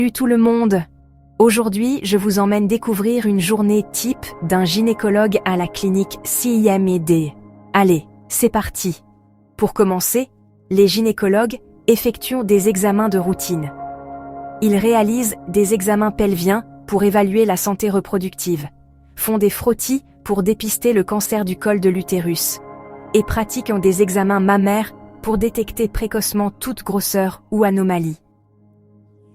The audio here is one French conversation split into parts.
Salut tout le monde! Aujourd'hui, je vous emmène découvrir une journée type d'un gynécologue à la clinique CIMED. Allez, c'est parti! Pour commencer, les gynécologues effectuent des examens de routine. Ils réalisent des examens pelviens pour évaluer la santé reproductive, font des frottis pour dépister le cancer du col de l'utérus et pratiquent des examens mammaires pour détecter précocement toute grosseur ou anomalie.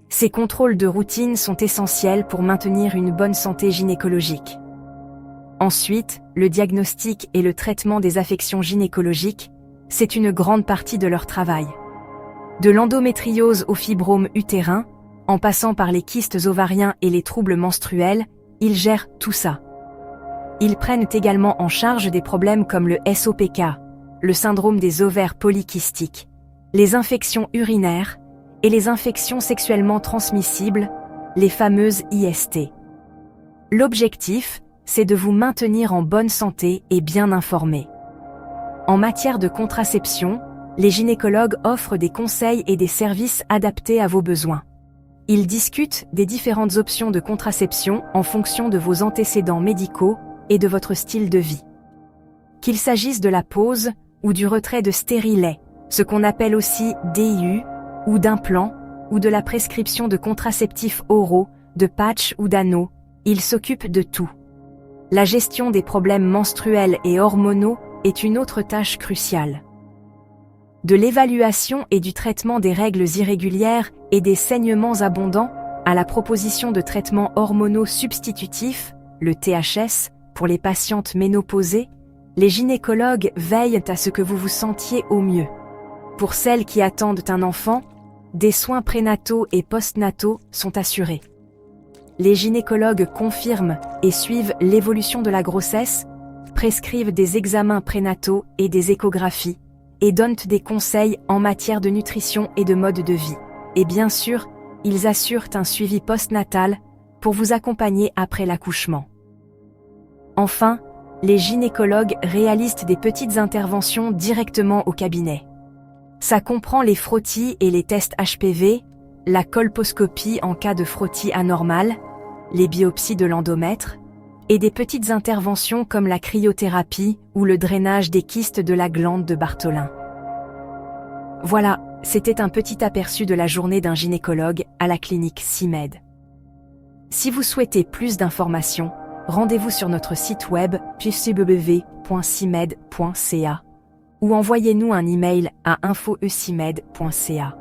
Ces contrôles de routine sont essentiels pour maintenir une bonne santé gynécologique. Ensuite, le diagnostic et le traitement des affections gynécologiques, c'est une grande partie de leur travail. De l'endométriose au fibrome utérin, en passant par les kystes ovariens et les troubles menstruels, ils gèrent tout ça. Ils prennent également en charge des problèmes comme le SOPK, le syndrome des ovaires polykystiques, les infections urinaires et les infections sexuellement transmissibles, les fameuses IST. L'objectif, c'est de vous maintenir en bonne santé et bien informé. En matière de contraception, les gynécologues offrent des conseils et des services adaptés à vos besoins. Ils discutent des différentes options de contraception en fonction de vos antécédents médicaux et de votre style de vie. Qu'il s'agisse de la pose ou du retrait de stérilets, ce qu'on appelle aussi DIU, ou d'implants, ou de la prescription de contraceptifs oraux, de patchs ou d'anneaux, ils s'occupent de tout. La gestion des problèmes menstruels et hormonaux est une autre tâche cruciale. De l'évaluation et du traitement des règles irrégulières et des saignements abondants à la proposition de traitements hormonaux substitutifs, le THS, pour les patientes ménopausées, les gynécologues veillent à ce que vous vous sentiez au mieux. Pour celles qui attendent un enfant, des soins prénataux et postnataux sont assurés. Les gynécologues confirment et suivent l'évolution de la grossesse, prescrivent des examens prénataux et des échographies, et donnent des conseils en matière de nutrition et de mode de vie. Et bien sûr, ils assurent un suivi postnatal pour vous accompagner après l'accouchement. Enfin, les gynécologues réalisent des petites interventions directement au cabinet. Ça comprend les frottis et les tests HPV, la colposcopie en cas de frottis anormal, les biopsies de l'endomètre, et des petites interventions comme la cryothérapie ou le drainage des kystes de la glande de Bartholin. Voilà, c'était un petit aperçu de la journée d'un gynécologue à la clinique CIMED. Si vous souhaitez plus d'informations, rendez-vous sur notre site web www.cimed.ca ou envoyez-nous un email à info@cimed.ca.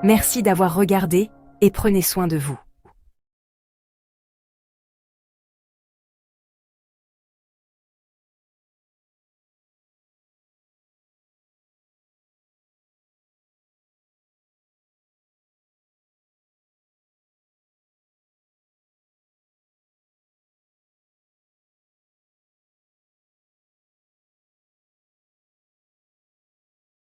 Merci d'avoir regardé et prenez soin de vous.